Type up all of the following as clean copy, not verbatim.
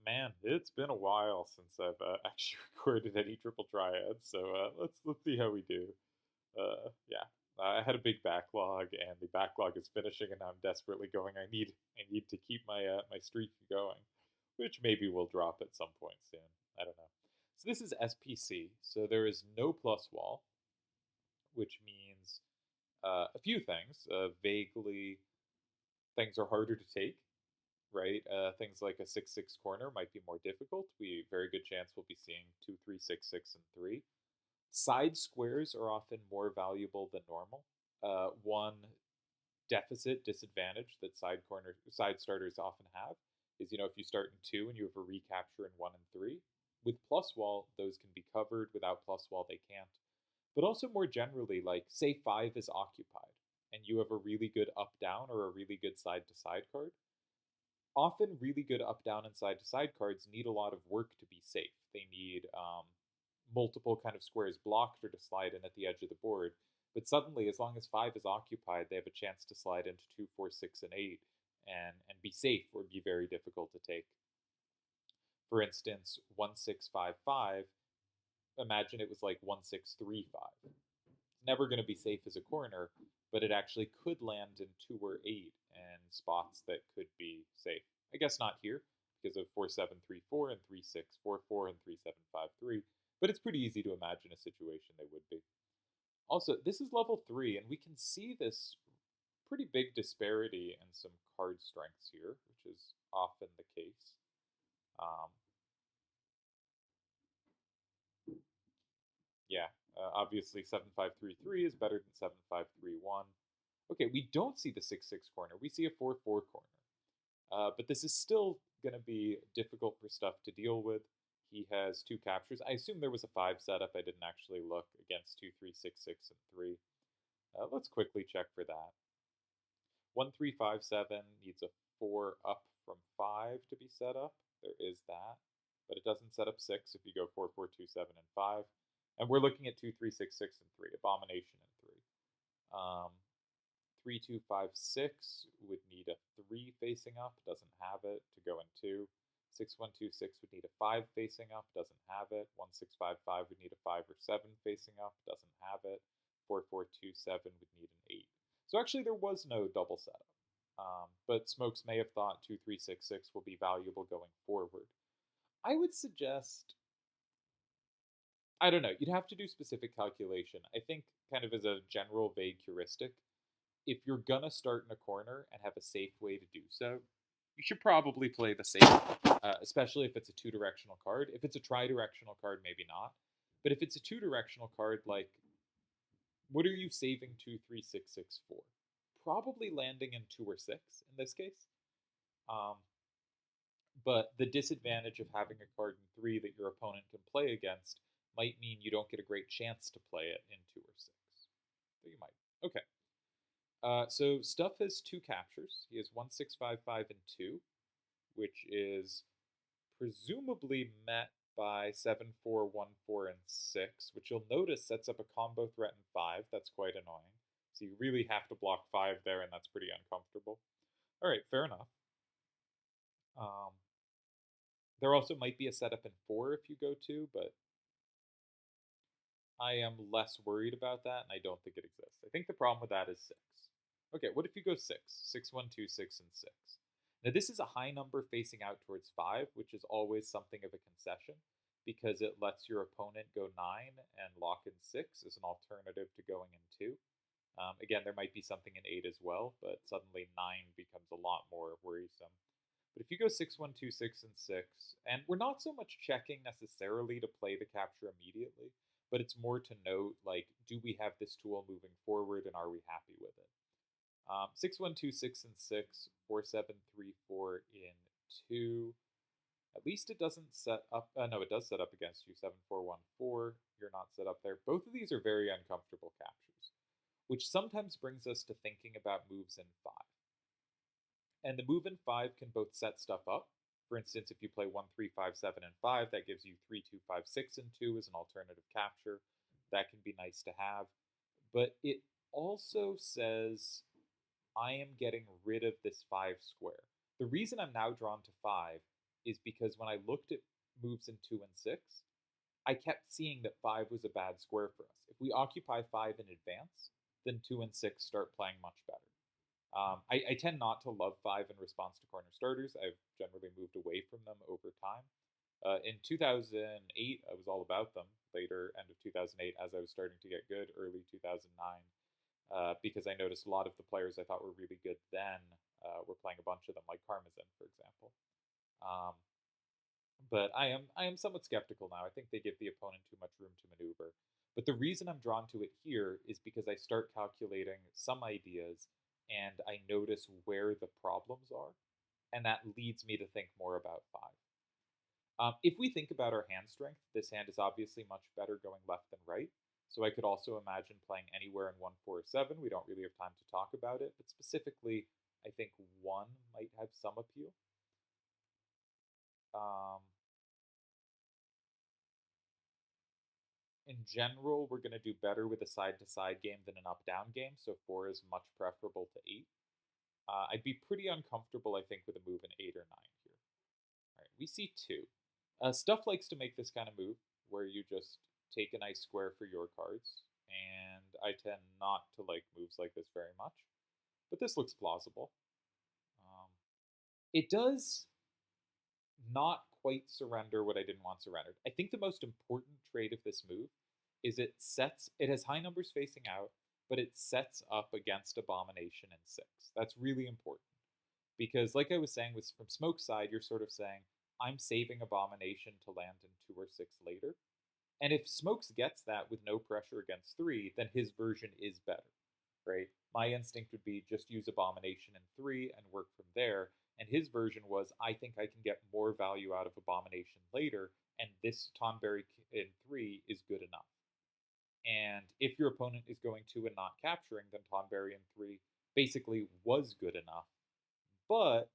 Man, it's been a while since I've actually recorded any triple triads, so let's see how we do. Yeah, I had a big backlog, and the backlog is finishing, and I'm desperately going. I need to keep my streak going, which maybe will drop at some point soon. I don't know. So this is SPC, so there is no plus wall, which means a few things. Vaguely, things are harder to take, right? Things like a 6-6 corner might be more difficult. We very good chance we'll be seeing 2-3-6-6 and 3. Side squares are often more valuable than normal. One disadvantage that side starters often have is, if you start in 2 and you have a recapture in 1 and 3, with plus wall those can be covered. Without plus wall they can't. But also more generally, like say 5 is occupied and you have a really good up down or a really good side to side card. Often really good up down and side to side cards need a lot of work to be safe. They need multiple kind of squares blocked or to slide in at the edge of the board. But suddenly, as long as 5 is occupied, they have a chance to slide into 2, 4, 6, and 8 and be safe or be very difficult to take. For instance, 1-6-5-5, imagine it was like 1-6-3-5. It's never going to be safe as a corner, but it actually could land in 2 or 8 and spots that could be safe. I guess not here because of 4-7-3-4 and 3-6-4-4 and 3-7-5-3, but it's pretty easy to imagine a situation they would be. Also, this is level 3, and we can see this pretty big disparity in some card strengths here, which is often the case. Um, yeah, obviously 7-5-3-3 is better than 7-5-3-1. Okay, we don't see the 6-6 corner. We see a 4-4 corner. But this is still going to be difficult for stuff to deal with. He has 2 captures. I assume there was a 5 setup. I didn't actually look against 2-3-6-6 and 3. Let's quickly check for that. 1-3-5-7 needs a 4 up from 5 to be set up. There is that. But it doesn't set up 6 if you go 4-4-2-7 and 5. And we're looking at 2-3-6-6 and 3. Abomination and 3. 3-2-5-6 would need a 3 facing up, doesn't have it, to go in 2. 6-1-2-6 would need a 5 facing up, doesn't have it. 1-6-5-5 would need a 5 or 7 facing up, doesn't have it. 4-4-2-7 would need an 8. So actually there was no double setup. But Smokes may have thought 2-3-6-6 will be valuable going forward. I would suggest, I don't know, you'd have to do specific calculation. I think kind of as a general vague heuristic, if you're gonna start in a corner and have a safe way to do so, you should probably play the safe, especially if it's a 2-directional card. If it's a tri-directional card, maybe not. But if it's a 2-directional card, like, what are you saving 2-3-6-6 for? Probably landing in 2 or 6 in this case. But the disadvantage of having a card in 3 that your opponent can play against might mean you don't get a great chance to play it in 2 or 6. So you might. Okay. So Stuff has 2 captures. He has 1-6-5-5 and 2, which is presumably met by 7-4-1-4 and 6, which you'll notice sets up a combo threat in 5. That's quite annoying. So you really have to block 5 there, and that's pretty uncomfortable. All right, fair enough. There also might be a setup in 4 if you go 2, but I am less worried about that, and I don't think it exists. I think the problem with that is 6. Okay, what if you go 6? 6-1-2-6 and 6. Now, this is a high number facing out towards 5, which is always something of a concession because it lets your opponent go 9 and lock in 6 as an alternative to going in 2. Again, there might be something in 8 as well, but suddenly 9 becomes a lot more worrisome. But if you go 6-1-2-6 and 6, and we're not so much checking necessarily to play the capture immediately, but it's more to note, like, do we have this tool moving forward and are we happy with it? 6-1-2-6 and 6, 4-7-3-4 in 2. At least it doesn't set up, no, it does set up against you, 7-4-1-4. You're not set up there. Both of these are very uncomfortable captures, which sometimes brings us to thinking about moves in 5. And the move in 5 can both set stuff up. For instance, if you play 1-3-5-7 and 5, that gives you 3-2-5-6 and 2 as an alternative capture. That can be nice to have. But it also says, I am getting rid of this 5 square. The reason I'm now drawn to 5 is because when I looked at moves in 2 and 6, I kept seeing that 5 was a bad square for us. If we occupy 5 in advance, then 2 and 6 start playing much better. I tend not to love 5 in response to corner starters. I've generally moved away from them over time. In 2008, I was all about them. Later, end of 2008, as I was starting to get good, early 2009, because I noticed a lot of the players I thought were really good then were playing a bunch of them, like Karmazin, for example. Um, but I am somewhat skeptical now. I think they give the opponent too much room to maneuver. But the reason I'm drawn to it here is because I start calculating some ideas and I notice where the problems are, and that leads me to think more about 5. If we think about our hand strength, this hand is obviously much better going left than right. So I could also imagine playing anywhere in 1, 4, or 7. We don't really have time to talk about it, but specifically, I think 1 might have some appeal. Um, in general, we're going to do better with a side-to-side game than an up-down game, so 4 is much preferable to 8. I'd be pretty uncomfortable, I think, with a move in 8 or 9 here. All right, we see 2. Stuff likes to make this kind of move, where you just take a nice square for your cards, and I tend not to like moves like this very much, but this looks plausible. It does not quite surrender what I didn't want surrendered. I think the most important trait of this move is it has high numbers facing out, but it sets up against Abomination in 6. That's really important. Because like I was saying with from Smoke's side, you're sort of saying, I'm saving Abomination to land in 2 or 6 later. And if Smokes gets that with no pressure against 3, then his version is better, right? My instinct would be just use Abomination in 3 and work from there. And his version was, I think I can get more value out of Abomination later, and this Tonberry in 3 is good enough. And if your opponent is going 2 and not capturing, then Tonberry in 3 basically was good enough. But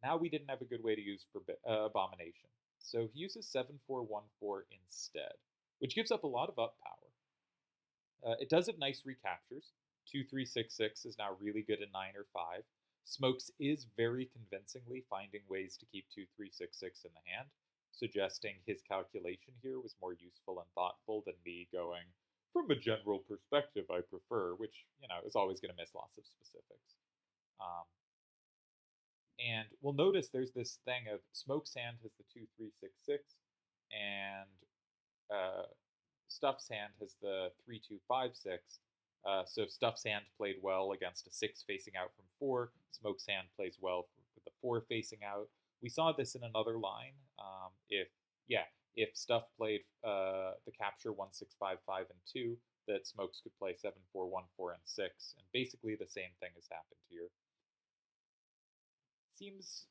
now we didn't have a good way to use Abomination. So he uses 7-4-1-4 instead, which gives up a lot of up power. It does have nice recaptures. 2-3-6-6 is now really good in 9 or 5. Smokes is very convincingly finding ways to keep 2-3-6-6 in the hand, suggesting his calculation here was more useful and thoughtful than me going, from a general perspective, I prefer, which, is always going to miss lots of specifics. And we'll notice there's this thing of Smoke's hand has the 2-3-6-6, and Stuff's hand has the 3-2-5-6. So Stuff's hand played well against a 6 facing out from 4. Smoke's hand plays well with the 4 facing out. We saw this in another line. If Stuff played the capture 1-6-5-5 and 2, that Smokes could play 7-4-1-4 and 6, and basically the same thing has happened here. Seems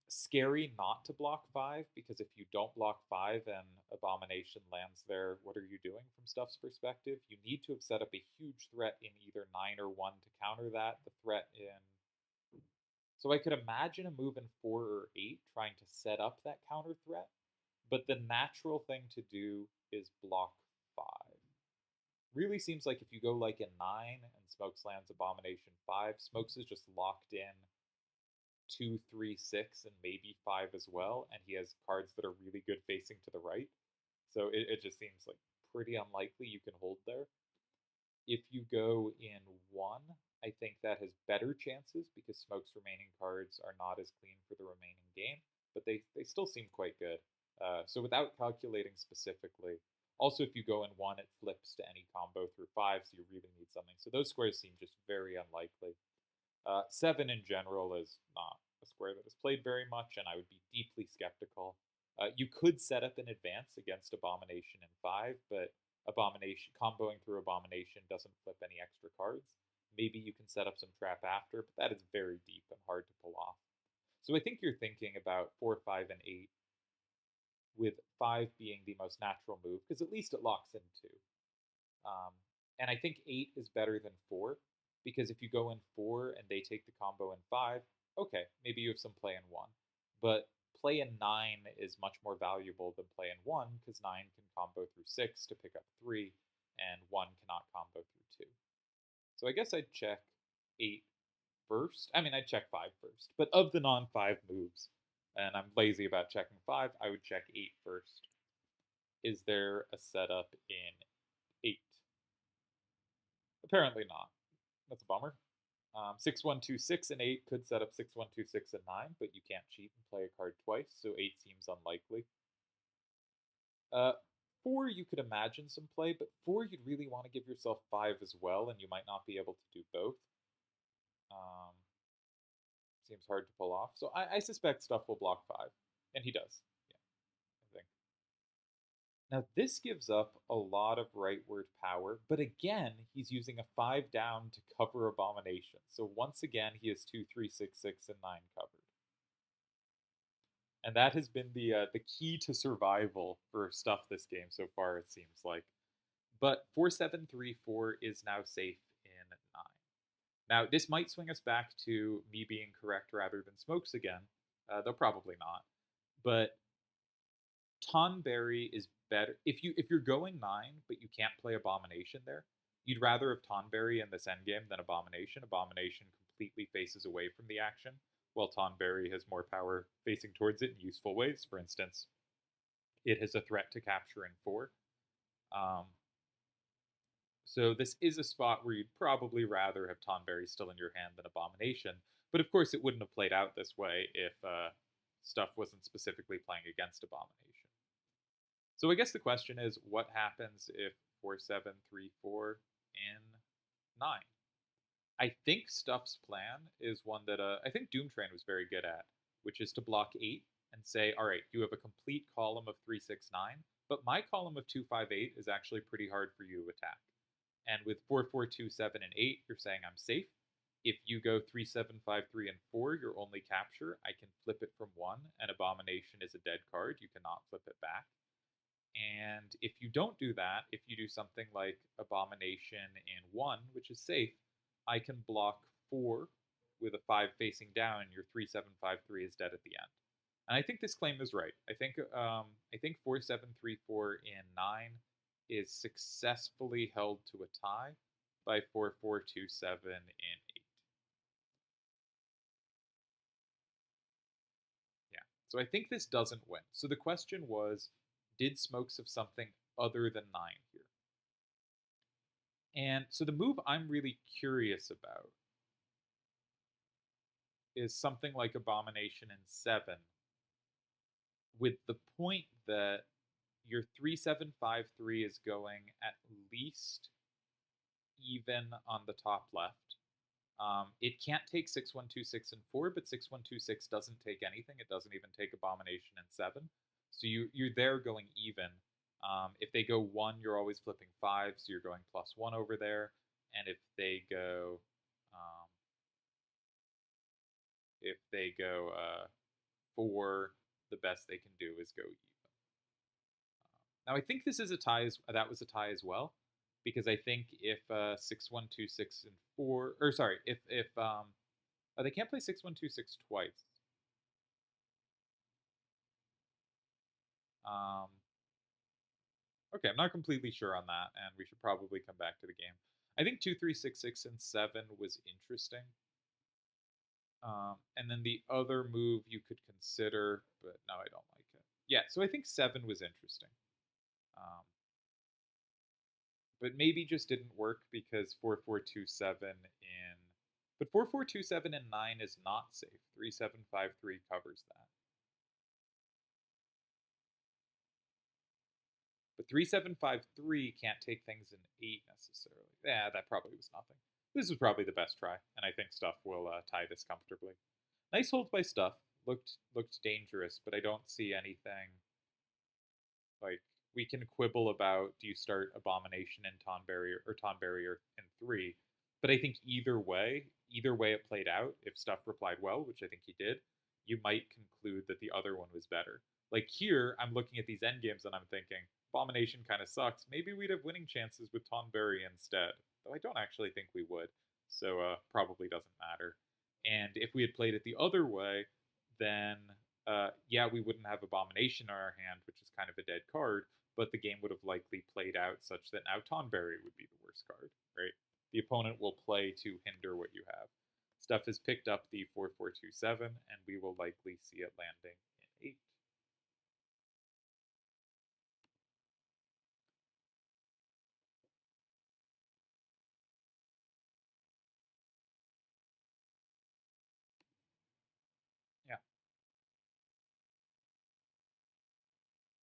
scary not to block 5, because if you don't block 5 and Abomination lands there, what are you doing from Stuff's perspective? You need to have set up a huge threat in either 9 or 1 to counter that. The threat in... So I could imagine a move in 4 or 8 trying to set up that counter threat, but the natural thing to do is block 5. Really seems like if you go like in 9 and Smokes lands Abomination 5, Smokes is just locked in 2, 3, 6, and maybe 5 as well, and he has cards that are really good facing to the right. So it just seems like pretty unlikely you can hold there. If you go in 1, I think that has better chances because Smoke's remaining cards are not as clean for the remaining game, but they still seem quite good. So without calculating specifically, also if you go in 1, it flips to any combo through 5, so you really need something. So those squares seem just very unlikely. 7 in general is not a square that is played very much, and I would be deeply skeptical. You could set up in advance against Abomination in 5, but comboing through Abomination doesn't flip any extra cards. Maybe you can set up some trap after, but that is very deep and hard to pull off. So I think you're thinking about 4, 5, and 8, with 5 being the most natural move, because at least it locks in 2. And I think 8 is better than 4, because if you go in 4 and they take the combo in 5, okay, maybe you have some play in 1. But play in 9 is much more valuable than play in 1, because 9 can combo through 6 to pick up 3, and 1 cannot combo through 2. So I guess I'd check 8 first. I mean, I'd check 5 first. But of the non-5 moves, and I'm lazy about checking 5, I would check 8 first. Is there a setup in 8? Apparently not. That's a bummer. 6126 and 8 could set up 6126 and 9, but you can't cheat and play a card twice, so 8 seems unlikely. Uh, 4 you could imagine some play, but 4 you'd really want to give yourself 5 as well, and you might not be able to do both. Seems hard to pull off. So I suspect Stuff will block 5, and he does. Yeah, I think. Now this gives up a lot of rightward power, but again, he's using a 5 down to cover Abomination. So once again, he has 2, 3, 6, 6, and 9 covered. And that has been the key to survival for Stuff this game so far, it seems like. But 4734 is now safe in 9. Now, this might swing us back to me being correct rather than Smokes again, though probably not. But Tonberry is better. If you're going 9, but you can't play Abomination there, you'd rather have Tonberry in this endgame than Abomination. Abomination completely faces away from the action, while Tonberry has more power facing towards it in useful ways. For instance, it has a threat to capture in 4. So this is a spot where you'd probably rather have Tonberry still in your hand than Abomination. But of course, it wouldn't have played out this way if Stuff wasn't specifically playing against Abomination. So I guess the question is, what happens if 4734 in 9? I think Stuff's plan is one that I think Doomtrain was very good at, which is to block 8 and say, all right, you have a complete column of 369, but my column of 258 is actually pretty hard for you to attack. And with 4427 and 8, you're saying I'm safe. If you go 3753 and 4, your only capture, I can flip it from 1, and Abomination is a dead card. You cannot flip it back. And if you don't do that, if you do something like Abomination in 1, which is safe, I can block 4 with a 5 facing down, and your 3753 is dead at the end. And I think this claim is right. I think 4734 in 9 is successfully held to a tie by 4427 in 8. Yeah, so I think this doesn't win. So the question was, did Smokes have something other than 9 here? And so the move I'm really curious about is something like Abomination in 7, with the point that your 3753 is going at least even on the top left. It can't take 6126 and 4, but 6126 doesn't take anything. It doesn't even take Abomination in 7. So you're there going even. If they go 1, you're always flipping 5, so you're going +1 over there. And if they go 4, the best they can do is go even. Now I think this is a tie. That was a tie as well, because I think if 6126 and 4, or sorry, if they can't play 6126 twice. Okay, I'm not completely sure on that, and we should probably come back to the game. I think 2366 and 7 was interesting. And then the other move you could consider, but no, I don't like it. Yeah, so I think 7 was interesting. But maybe just didn't work because 4427 in... But 4427 in 9 is not safe. 3753 covers that. But 3753 can't take things in 8 necessarily. Yeah, that probably was nothing. This was probably the best try, and I think Stuff will tie this comfortably. Nice hold by Stuff. Looked dangerous, but I don't see anything. Like, we can quibble about, do you start Abomination in Tonberry or Tonberry in 3, but I think either way it played out, if Stuff replied well, which I think he did, you might conclude that the other one was better. Like here, I'm looking at these endgames and I'm thinking, Abomination kind of sucks. Maybe we'd have winning chances with Tonberry instead. Though I don't actually think we would. So probably doesn't matter. And if we had played it the other way, then yeah, we wouldn't have Abomination in our hand, which is kind of a dead card, but the game would have likely played out such that now Tonberry would be the worst card, right? The opponent will play to hinder what you have. Stuff has picked up the 4427, and we will likely see it landing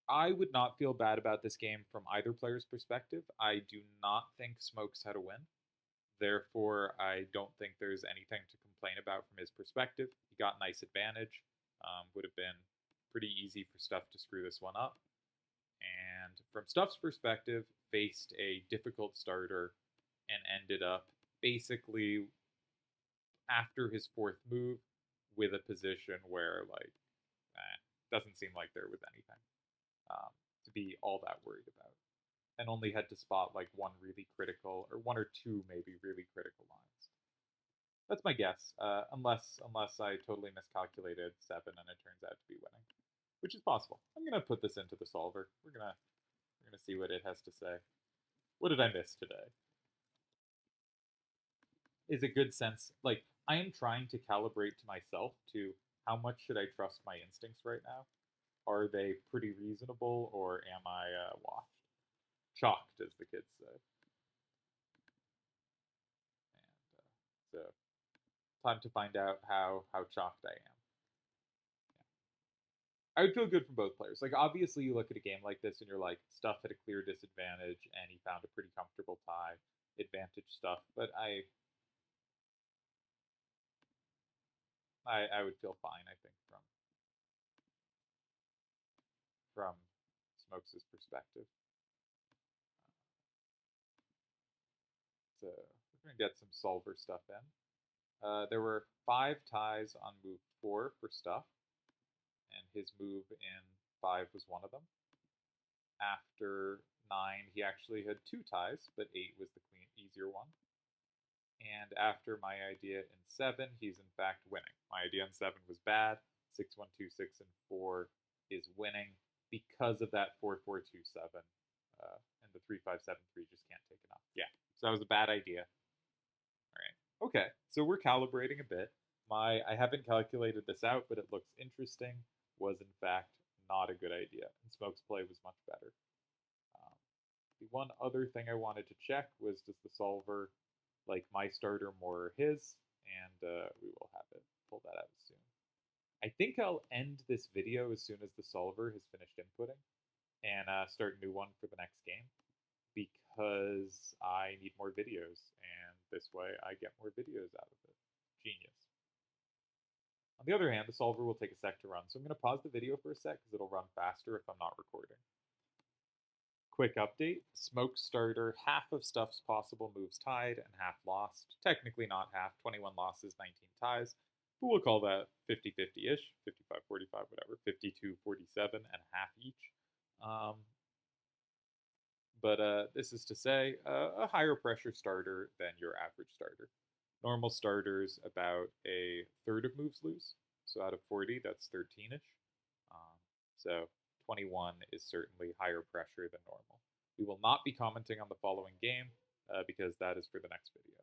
I would not feel bad about this game from either player's perspective. I do not think Smokes had a win. Therefore, I don't think there's anything to complain about from his perspective. He got nice advantage. Would have been pretty easy for Stuff to screw this one up. And from Stuff's perspective, faced a difficult starter and ended up basically after his fourth move with a position where doesn't seem like there was anything to be all that worried about, and only had to spot like one really critical or one or two maybe really critical lines. That's my guess, unless I totally miscalculated seven and it turns out to be winning, which is possible. I'm gonna put this into the solver. We're gonna see what it has to say. What did I miss today? Is a good sense. Like, I am trying to calibrate to myself to how much should I trust my instincts right now? Are they pretty reasonable, or am I washed? Chalked, as the kids say. And so, time to find out how chalked I am. I would feel good for both players. Like, obviously, you look at a game like this and you're like, Stuff had a clear disadvantage, and he found a pretty comfortable tie, advantage Stuff. But I would feel fine, I think, from Smokes' perspective. So we're gonna get some solver stuff in. There were 5 ties on move 4 for Stuff, and his move in 5 was one of them. After 9, he actually had 2 ties, but 8 was the clean, easier one. And after my idea in 7, he's in fact winning. My idea in 7 was bad. 6, 1, 2, 6, and 4 is winning because of that 4, 4, 2, 7. And the 3, 5, 7, 3 just can't take enough. Yeah, so that was a bad idea. All right. Okay, so we're calibrating a bit. I haven't calculated this out, but it looks interesting. Was in fact not a good idea, and Smoke's play was much better. The one other thing I wanted to check was, does the solver like my starter more or his? And we will have it pull that out soon. I think I'll end this video as soon as the solver has finished inputting and start a new one for the next game, because I need more videos, and this way I get more videos out of it. Genius. On the other hand, the solver will take a sec to run, so I'm going to pause the video for a sec because it'll run faster if I'm not recording. Quick update, Smoke starter, half of Stuff's possible moves tied and half lost. Technically not half, 21 losses, 19 ties. But we'll call that 50-50-ish, 55-45, whatever, 52-47 and half each. But this is to say a higher pressure starter than your average starter. Normal starters about a third of moves lose. So out of 40, that's 13-ish. So 21 is certainly higher pressure than normal. We will not be commenting on the following game because that is for the next video.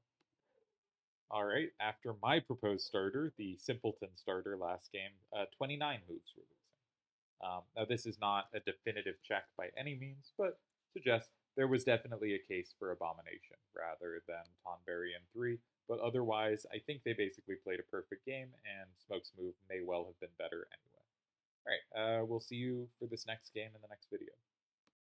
All right, after my proposed starter, the Simpleton starter last game, 29 moves were losing. Now, this is not a definitive check by any means, but suggests there was definitely a case for Abomination rather than Tonberry in 3. But otherwise, I think they basically played a perfect game, and Smoke's move may well have been better anyway. All right, we'll see you for this next game in the next video.